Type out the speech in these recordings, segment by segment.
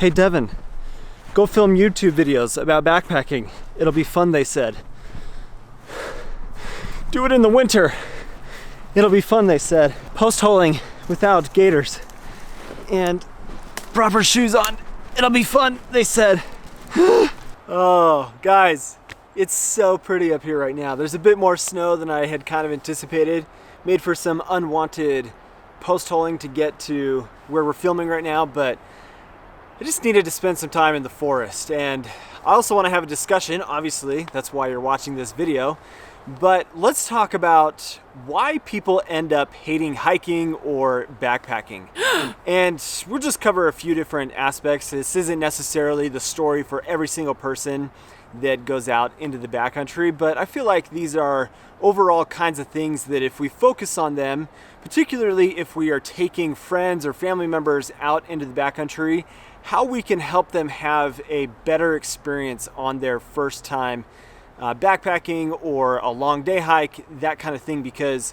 Hey Devin, go film YouTube videos about backpacking. It'll be fun, they said. Do it in the winter. It'll be fun, they said. Post-holing without gaiters and proper shoes on. It'll be fun, they said. Oh, guys, it's so pretty up here right now. There's a bit more snow than I had kind of anticipated. Made for some unwanted post-holing to get to where we're filming right now, but I just needed to spend some time in the forest. And I also want to have a discussion, obviously, that's why you're watching this video. But let's talk about why people end up hating hiking or backpacking. And we'll just cover a few different aspects. This isn't necessarily the story for every single person that goes out into the backcountry, but I feel like these are overall kinds of things that if we focus on them, particularly if we are taking friends or family members out into the backcountry, how we can help them have a better experience on their first time backpacking or a long day hike, that kind of thing. Because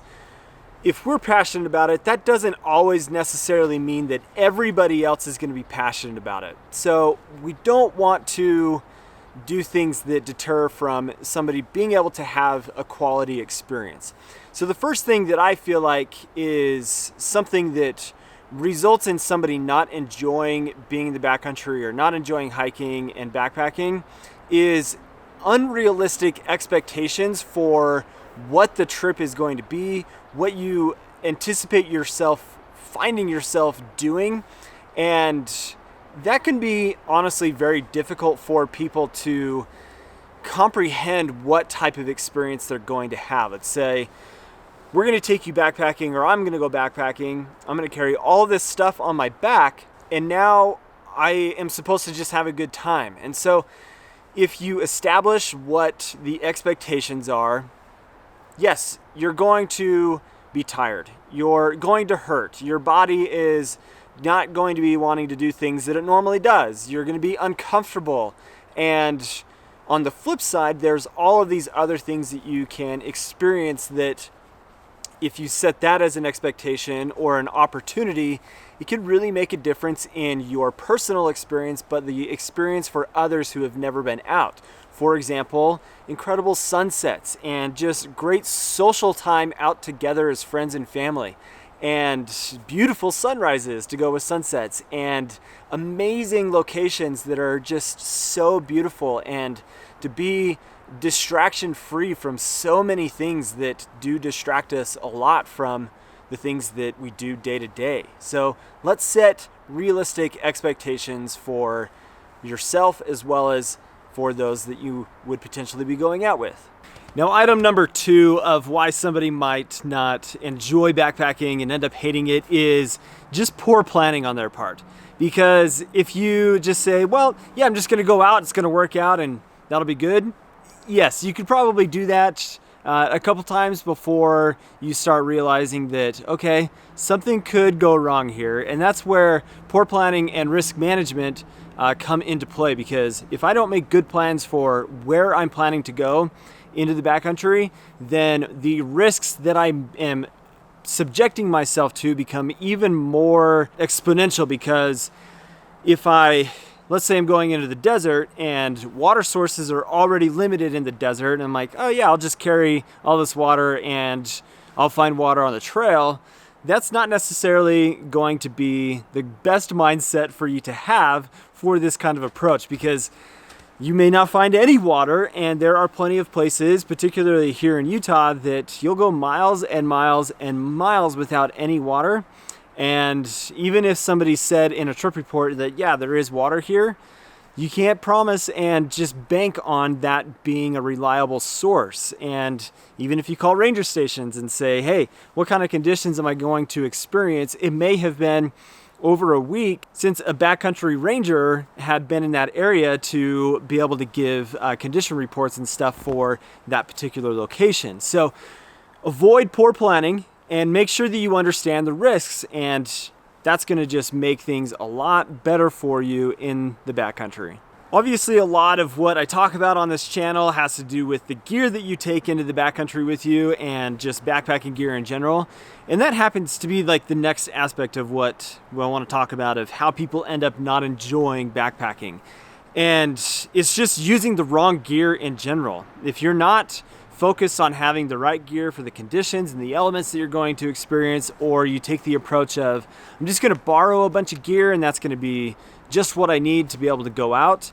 if we're passionate about it, that doesn't always necessarily mean that everybody else is going to be passionate about it. So we don't want to do things that deter from somebody being able to have a quality experience. So the first thing that I feel like is something that results in somebody not enjoying being in the backcountry or not enjoying hiking and backpacking is unrealistic expectations for what the trip is going to be, what you anticipate yourself finding yourself doing. And that can be honestly very difficult for people to comprehend what type of experience they're going to have. Let's say we're going to take you backpacking, or I'm going to go backpacking. I'm going to carry all this stuff on my back, and now I am supposed to just have a good time. And so if you establish what the expectations are, yes, you're going to be tired. You're going to hurt. Your body is not going to be wanting to do things that it normally does. You're going to be uncomfortable. And on the flip side, there's all of these other things that you can experience that if you set that as an expectation or an opportunity, it can really make a difference in your personal experience, but the experience for others who have never been out. For example, incredible sunsets and just great social time out together as friends and family, and beautiful sunrises to go with sunsets, and amazing locations that are just so beautiful, and to be distraction free from so many things that do distract us a lot from the things that we do day to day. So let's set realistic expectations for yourself as well as for those that you would potentially be going out with. Now, item number 2 of why somebody might not enjoy backpacking and end up hating it is just poor planning on their part. Because if you just say, well, yeah, I'm just going to go out, it's going to work out, and that'll be good. Yes, you could probably do that a couple times before you start realizing that, okay, something could go wrong here. And that's where poor planning and risk management come into play. Because if I don't make good plans for where I'm planning to go into the backcountry, then the risks that I am subjecting myself to become even more exponential. Because if let's say I'm going into the desert and water sources are already limited in the desert, and I'm like, oh yeah, I'll just carry all this water and I'll find water on the trail. That's not necessarily going to be the best mindset for you to have for this kind of approach, because you may not find any water, and there are plenty of places, particularly here in Utah, that you'll go miles and miles and miles without any water. And even if somebody said in a trip report that, yeah, there is water here, you can't promise and just bank on that being a reliable source. And even if you call ranger stations and say, hey, what kind of conditions am I going to experience? It may have been over a week since a backcountry ranger had been in that area to be able to give condition reports and stuff for that particular location. So avoid poor planning and make sure that you understand the risks, and that's going to just make things a lot better for you in the backcountry. Obviously, a lot of what I talk about on this channel has to do with the gear that you take into the backcountry with you and just backpacking gear in general. And that happens to be like the next aspect of what I want to talk about, of how people end up not enjoying backpacking. And it's just using the wrong gear in general. If you're not focused on having the right gear for the conditions and the elements that you're going to experience, or you take the approach of, I'm just going to borrow a bunch of gear and that's going to be just what I need to be able to go out.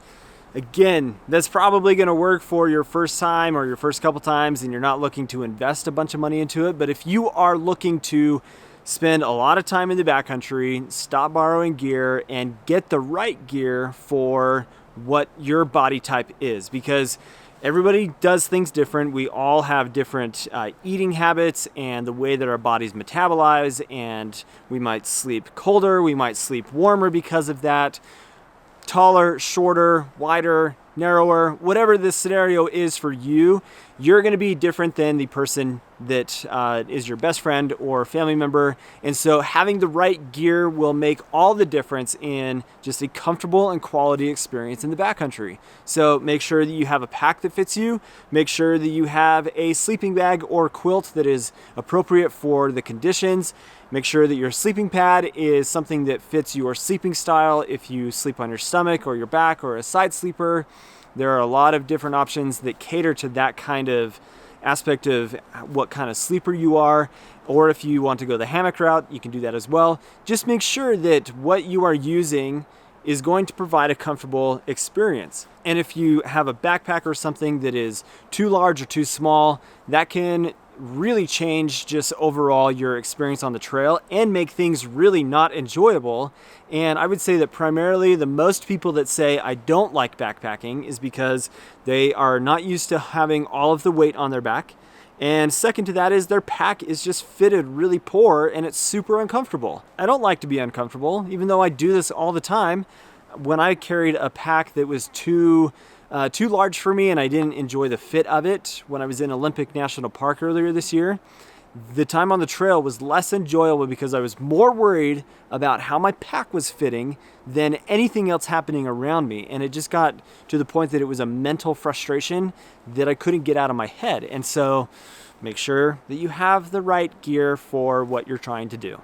Again, that's probably going to work for your first time or your first couple times and you're not looking to invest a bunch of money into it. But if you are looking to spend a lot of time in the backcountry, stop borrowing gear and get the right gear for what your body type is, because everybody does things different. We all have different eating habits and the way that our bodies metabolize, and we might sleep colder, we might sleep warmer because of that. Taller, shorter, wider, narrower, whatever this scenario is for you, you're going to be different than the person that is your best friend or family member. And so having the right gear will make all the difference in just a comfortable and quality experience in the backcountry. So make sure that you have a pack that fits you. Make sure that you have a sleeping bag or quilt that is appropriate for the conditions. Make sure that your sleeping pad is something that fits your sleeping style. If you sleep on your stomach or your back or a side sleeper, there are a lot of different options that cater to that kind of aspect of what kind of sleeper you are. Or if you want to go the hammock route, you can do that as well. Just make sure that what you are using is going to provide a comfortable experience. And if you have a backpack or something that is too large or too small, that can really change just overall your experience on the trail and make things really not enjoyable. And I would say that primarily the most people that say I don't like backpacking is because they are not used to having all of the weight on their back. And second to that is their pack is just fitted really poor and it's super uncomfortable. I don't like to be uncomfortable, even though I do this all the time. When I carried a pack that was too large for me and I didn't enjoy the fit of it when I was in Olympic National Park earlier this year, the time on the trail was less enjoyable because I was more worried about how my pack was fitting than anything else happening around me. And it just got to the point that it was a mental frustration that I couldn't get out of my head. And so make sure that you have the right gear for what you're trying to do.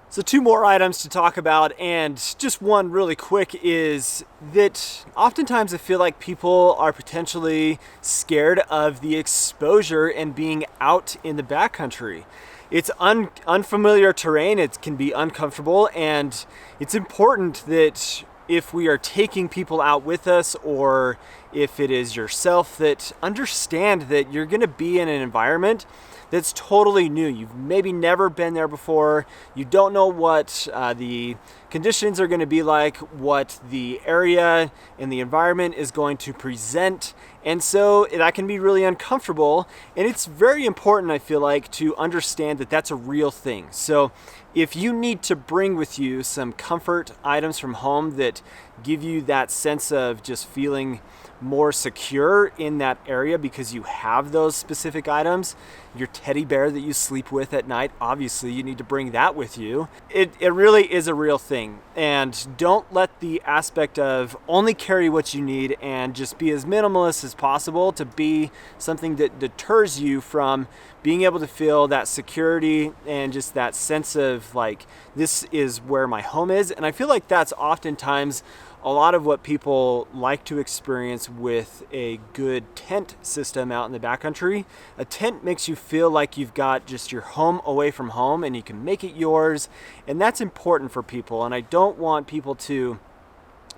So 2 more items to talk about, and just one really quick is that oftentimes I feel like people are potentially scared of the exposure and being out in the backcountry. It's unfamiliar terrain, it can be uncomfortable, and it's important that if we are taking people out with us, or if it is yourself, that understand that you're going to be in an environment that's totally new. You've maybe never been there before. You don't know what the conditions are going to be like, what the area and the environment is going to present. And so that can be really uncomfortable. And it's very important, I feel like, to understand that that's a real thing. So if you need to bring with you some comfort items from home that give you that sense of just feeling more secure in that area because you have those specific items, your teddy bear that you sleep with at night, obviously you need to bring that with you. It really is a real thing. And don't let the aspect of only carry what you need and just be as minimalist as possible to be something that deters you from being able to feel that security and just that sense of like, this is where my home is. And I feel like that's oftentimes a lot of what people like to experience with a good tent system out in the backcountry. A tent makes you feel like you've got just your home away from home and you can make it yours. And that's important for people. And I don't want people to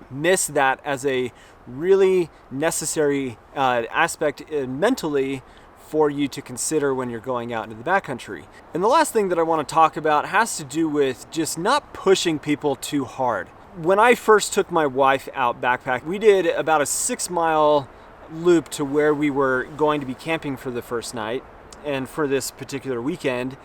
miss that as a really necessary aspect mentally for you to consider when you're going out into the backcountry. And the last thing that I want to talk about has to do with just not pushing people too hard. When I first took my wife out backpack, we did about a 6-mile loop to where we were going to be camping for the first night and for this particular weekend.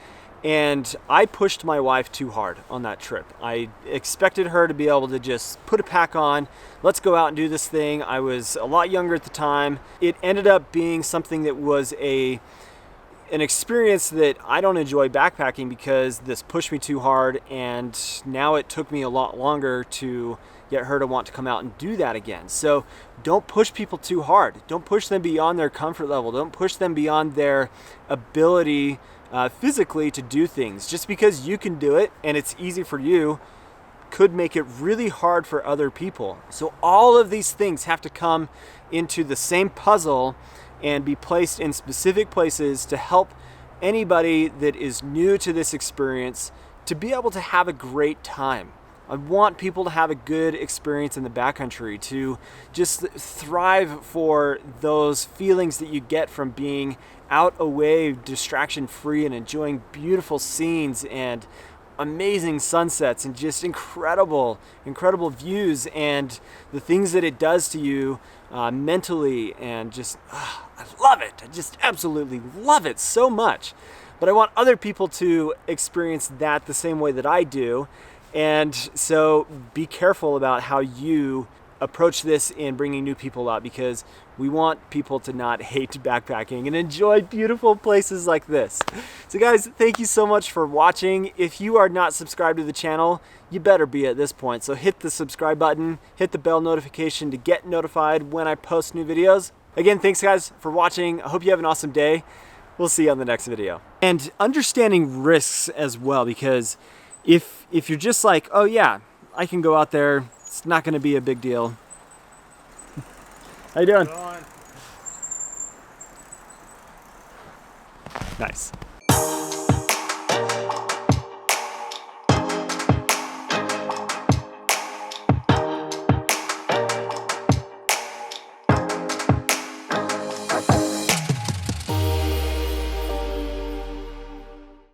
And I pushed my wife too hard on that trip. I expected her to be able to just put a pack on, let's go out and do this thing. I was a lot younger at the time. It ended up being something that was an experience that I don't enjoy backpacking because this pushed me too hard, and now it took me a lot longer to get her to want to come out and do that again. So don't push people too hard. Don't push them beyond their comfort level. Don't push them beyond their ability physically to do things. Just because you can do it and it's easy for you could make it really hard for other people. So all of these things have to come into the same puzzle and be placed in specific places to help anybody that is new to this experience to be able to have a great time. I want people to have a good experience in the backcountry, to just thrive for those feelings that you get from being out away, distraction free, and enjoying beautiful scenes and amazing sunsets and just incredible views, and the things that it does to you mentally, and just I love it. I just absolutely love it so much. But I want other people to experience that the same way that I do. And so be careful about how you approach this in bringing new people out, because we want people to not hate backpacking and enjoy beautiful places like this. So guys, thank you so much for watching. If you are not subscribed to the channel, you better be at this point. So hit the subscribe button, hit the bell notification to get notified when I post new videos. Again, thanks guys for watching. I hope you have an awesome day. We'll see you on the next video. And understanding risks as well, because if you're just like, oh yeah, I can go out there, it's not gonna be a big deal. How you doing? Nice.